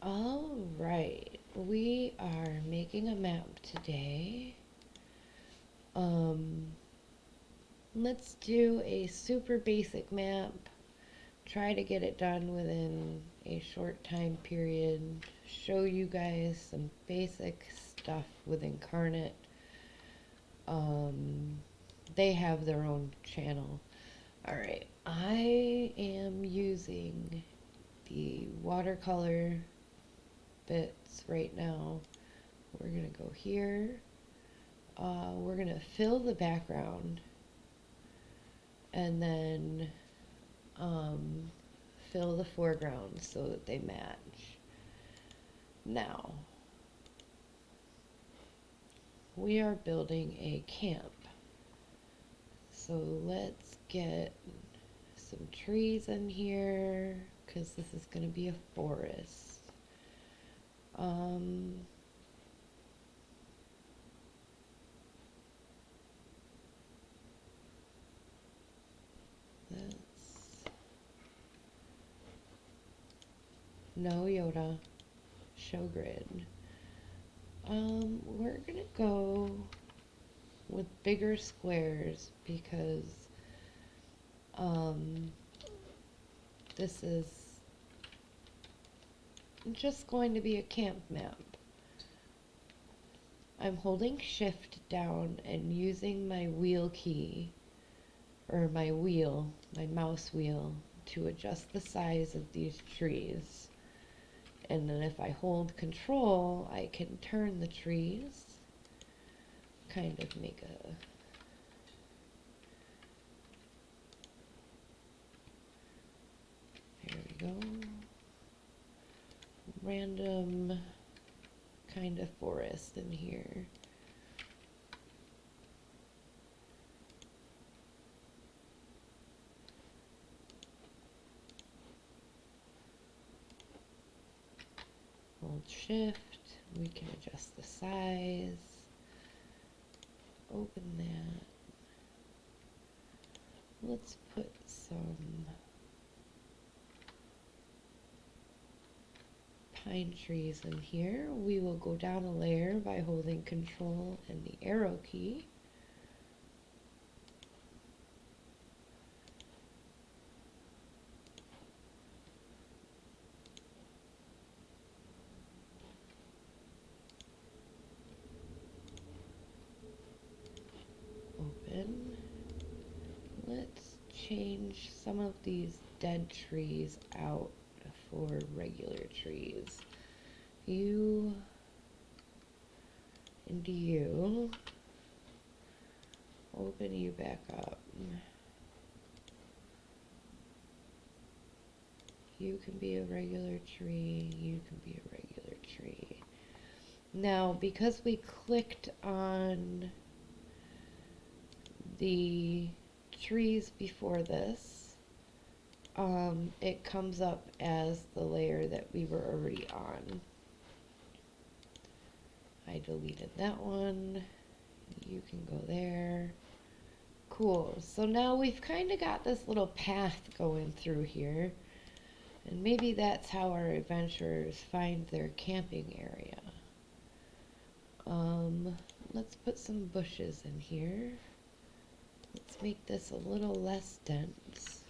All right, we are making a map today. Um, let's do a super basic map. Try to get it done within a short time period. Show you guys some basic stuff with Incarnate. Um, they have their own channel. All right, I am using the watercolor bits right now. We're gonna go here. We're gonna fill the background and then fill the foreground so that they match. Now, we are building a camp. So let's get some trees in here because this is going to be a forest. Um, that's no Yoda. Show grid. We're gonna go with bigger squares because this is just going to be a camp map. I'm holding shift down and using my wheel key, or my wheel, my mouse wheel, to adjust the size of these trees. And then if I hold control, I can turn the trees, kind of make a there we go, random kind of forest in here. Hold shift, we can adjust the size, open that. Let's put some pine trees in here. We will go down a layer by holding control and the arrow key. Open. Let's change some of these dead trees out for regular trees. You and you. Open you back up. You can be a regular tree. You can be a regular tree. Now, because we clicked on the trees before this, it comes up as the layer that we were already on. I deleted that one. You can go there. Cool. So now we've kind of got this little path going through here. And maybe that's how our adventurers find their camping area. Let's put some bushes in here. Let's make this a little less dense.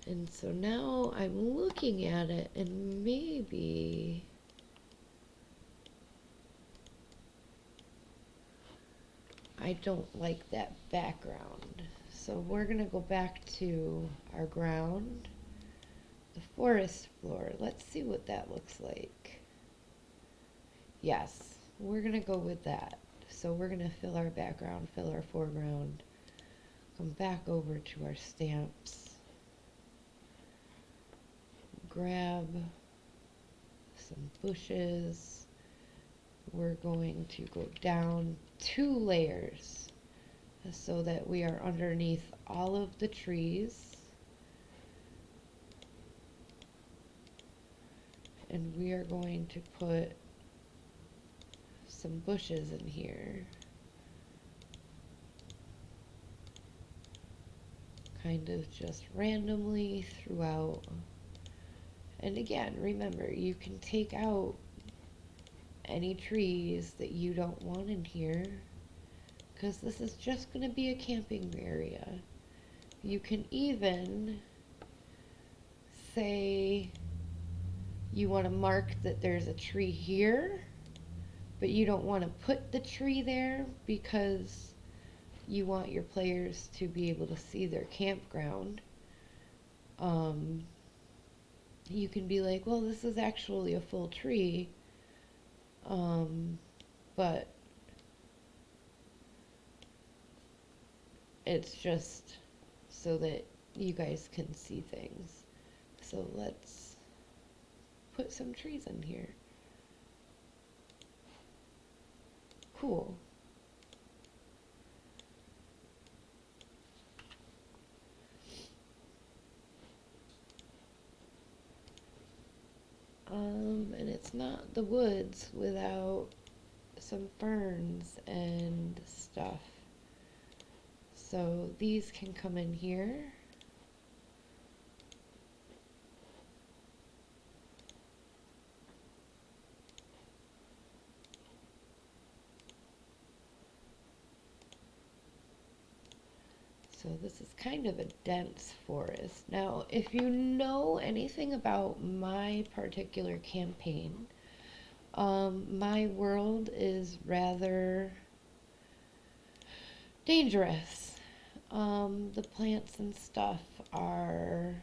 And so now I'm looking at it and maybe I don't like that background. So we're gonna go back to our ground, the forest floor. Let's see what that looks like. Yes, we're gonna go with that. So we're gonna fill our background, fill our foreground, come back over to our stamps, grab some bushes. We're going to go down 2 layers so that we are underneath all of the trees. And we are going to put some bushes in here. kind of just randomly throughout. And again, remember, you can take out any trees that you don't want in here because this is just going to be a camping area. You can even say you want to mark that there's a tree here, but you don't want to put the tree there because you want your players to be able to see their campground. You can be like, well, this is actually a full tree, but it's just so that you guys can see things. So let's put some trees in here. Cool. And it's not the woods without some ferns and stuff. So these can come in here. So this is kind of a dense forest. Now, if you know anything about my particular campaign, my world is rather dangerous. The plants and stuff are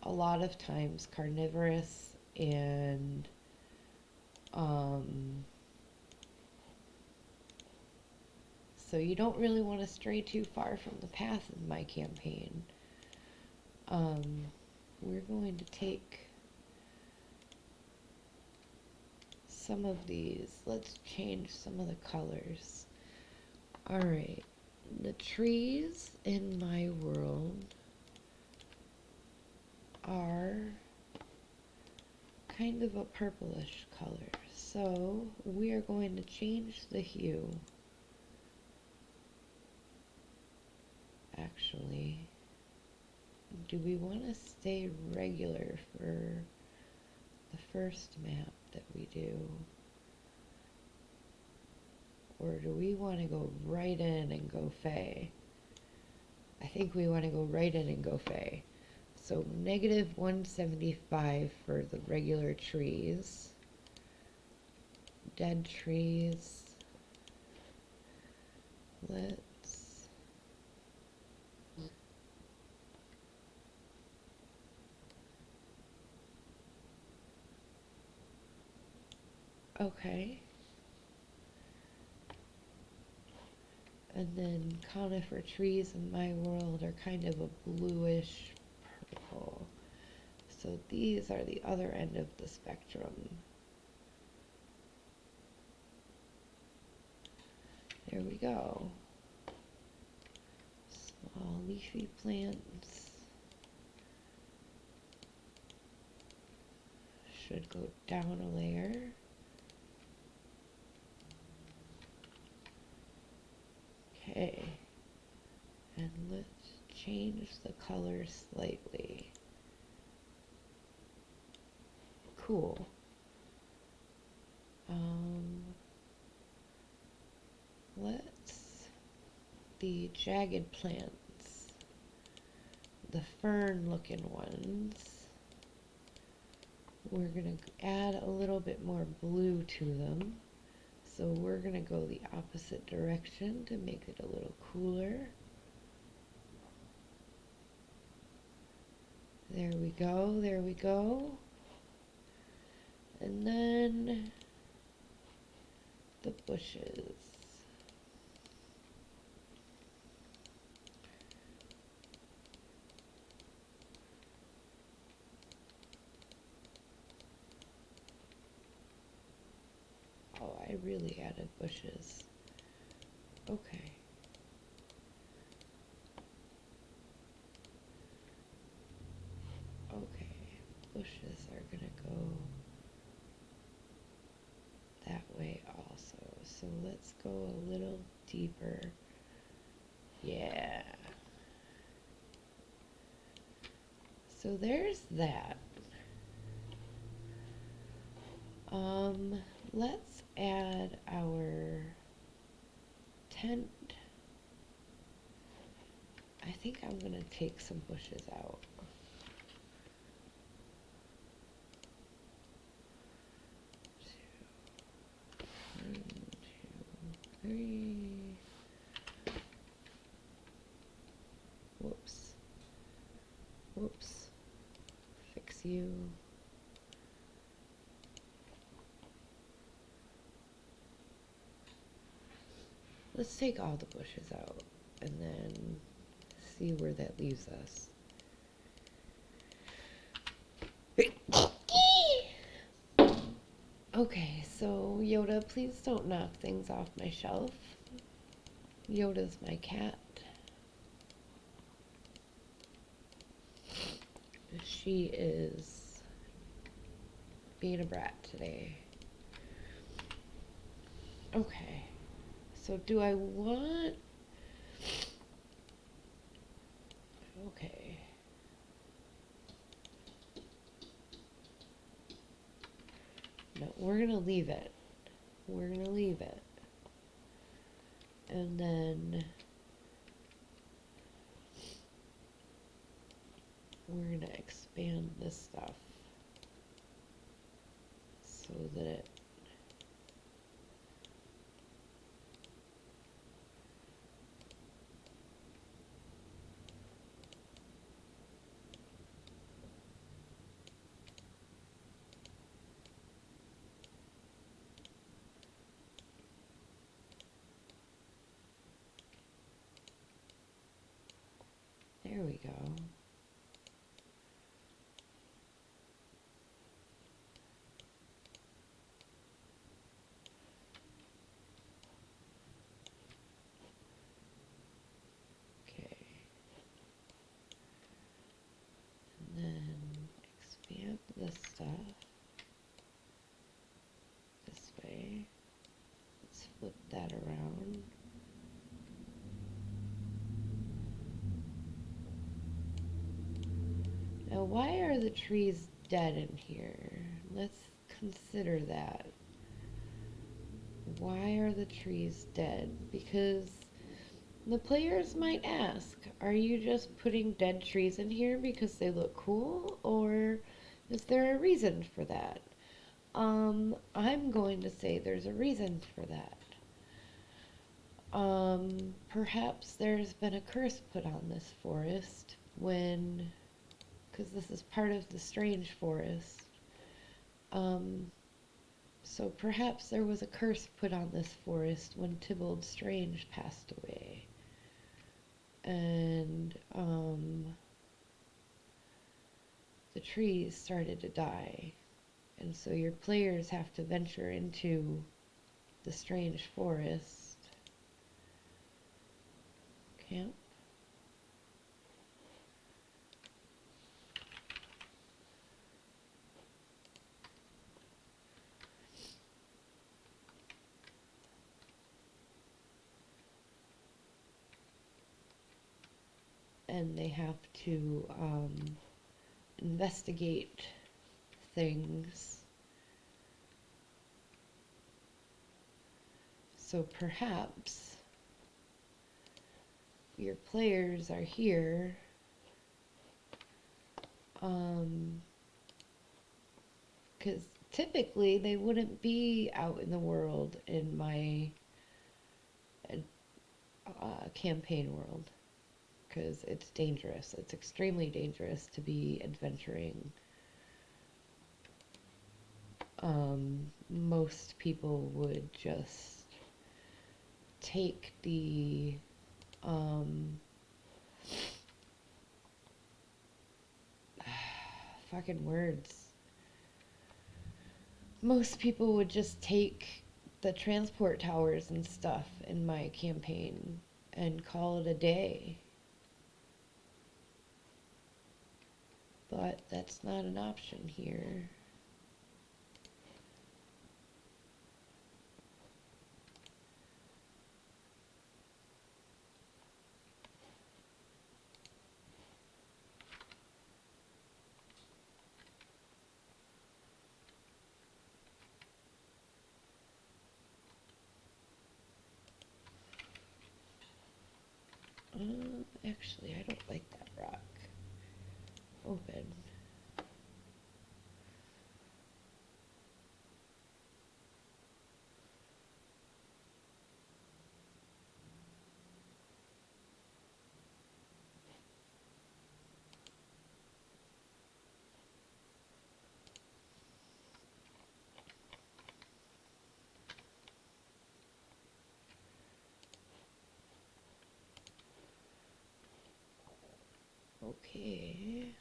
a lot of times carnivorous and so you don't really want to stray too far from the path in my campaign. We're going to take some of these. Let's change some of the colors. Alright, the trees in my world are kind of a purplish color. So we are going to change the hue. Actually, do we want to stay regular for the first map that we do? Or do we want to go right in and go Fae? I think we want to go right in and go Fae. So negative 175 for the regular trees. Dead trees. Let's okay. And then conifer trees in my world are kind of a bluish purple. So these are the other end of the spectrum. There we go. Small leafy plants should go down a layer. Okay, and let's change the color slightly. Cool. Let's the jagged plants, the fern looking ones, we're gonna add a little bit more blue to them. So we're going to go the opposite direction to make it a little cooler. There we go, there we go. And then the bushes. Oh, I really added bushes. Okay. Okay, bushes are gonna go that way also. So let's go a little deeper. Yeah. So there's that. Let's add our tent. I think I'm gonna take some bushes out. 1, 2, 3. Whoops. Whoops. Fix you. Let's take all the bushes out and then see where that leaves us. Okay, so Yoda, please don't knock things off my shelf. Yoda's my cat. She is being a brat today. Okay, so do I want... Okay. No, we're gonna leave it. We're gonna leave it. And then we're gonna expand this stuff so that it there we go. Okay. And then expand this stuff this way. Let's flip that around. Now, why are the trees dead in here? Let's consider that. Why are the trees dead? Because the players might ask, are you just putting dead trees in here because they look cool? Or is there a reason for that? I'm going to say there's a reason for that. Perhaps there's been a curse put on this forest when... because this is part of the strange forest. So perhaps there was a curse put on this forest when Tybalt Strange passed away. And the trees started to die. And so your players have to venture into the strange forest. Camp. And they have to investigate things. So perhaps your players are here because typically they wouldn't be out in the world in my campaign world. Because it's dangerous. It's extremely dangerous to be adventuring. Most people would just take the fucking words. Most people would just take the transport towers and stuff in my campaign and call it a day. But that's not an option here. Actually, I don't like that rock. Open. Okay.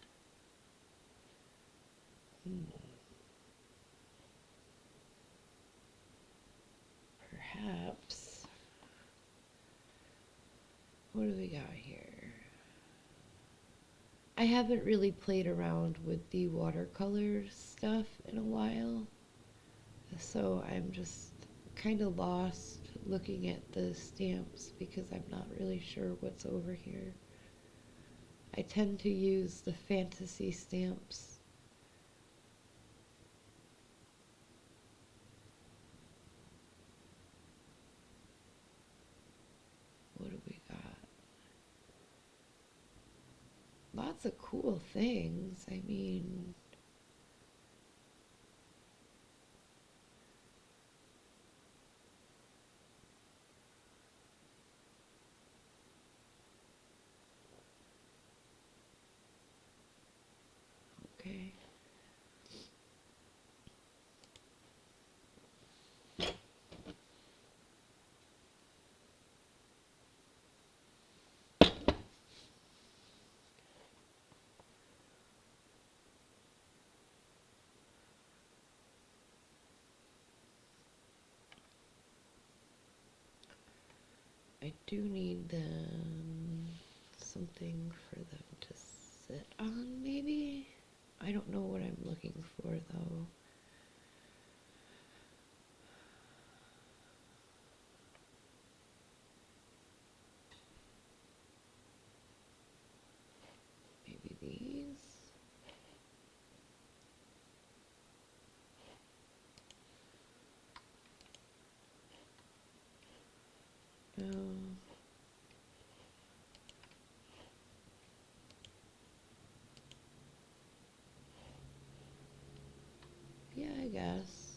Perhaps. What do we got here? I haven't really played around with the watercolor stuff in a while, so I'm just kind of lost looking at the stamps because I'm not really sure what's over here. I tend to use the fantasy stamps. What do we got? Lots of cool things. I mean, okay. I do need something for them to sit on, maybe? I don't know what I'm looking for, though. Maybe these? No. Yeah, I guess.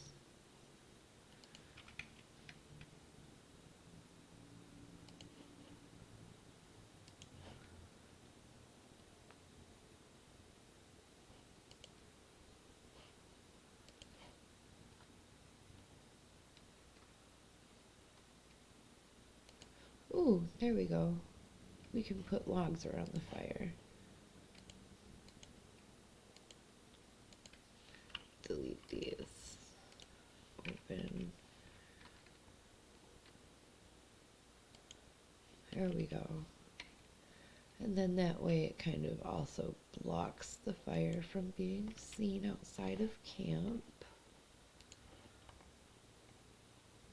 Ooh, there we go. We can put logs around the fire. Delete these. Open. There we go. And then that way it kind of also blocks the fire from being seen outside of camp.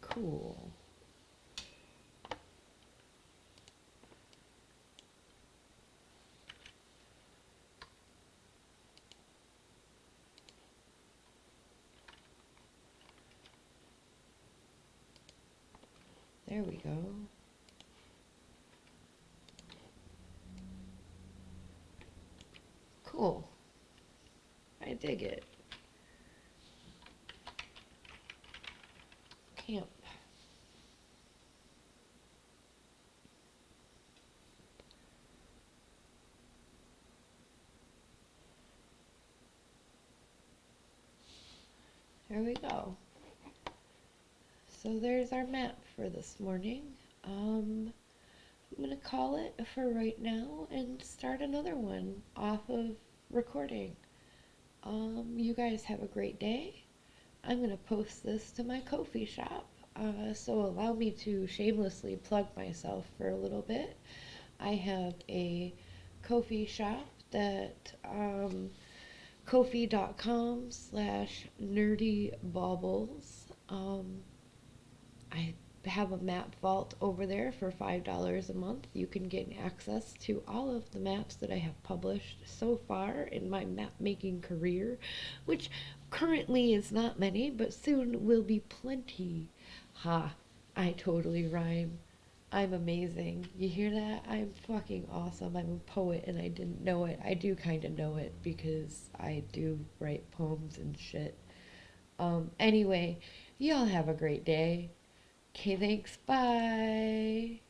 Cool. There we go. Cool. I dig it. Camp. There we go. So there's our map for this morning. I'm going to call it for right now and start another one off of recording. You guys have a great day. I'm going to post this to my Ko-fi shop. So allow me to shamelessly plug myself for a little bit. I have a Ko-fi shop that kofi.com/nerdybaubles. I have a map vault over there for $5 a month. You can get access to all of the maps that I have published so far in my map making career, which currently is not many, but soon will be plenty. Ha, I totally rhyme. I'm amazing. You hear that? I'm fucking awesome. I'm a poet and I didn't know it. I do kind of know it because I do write poems and shit. Anyway, y'all have a great day. Okay, thanks. Bye.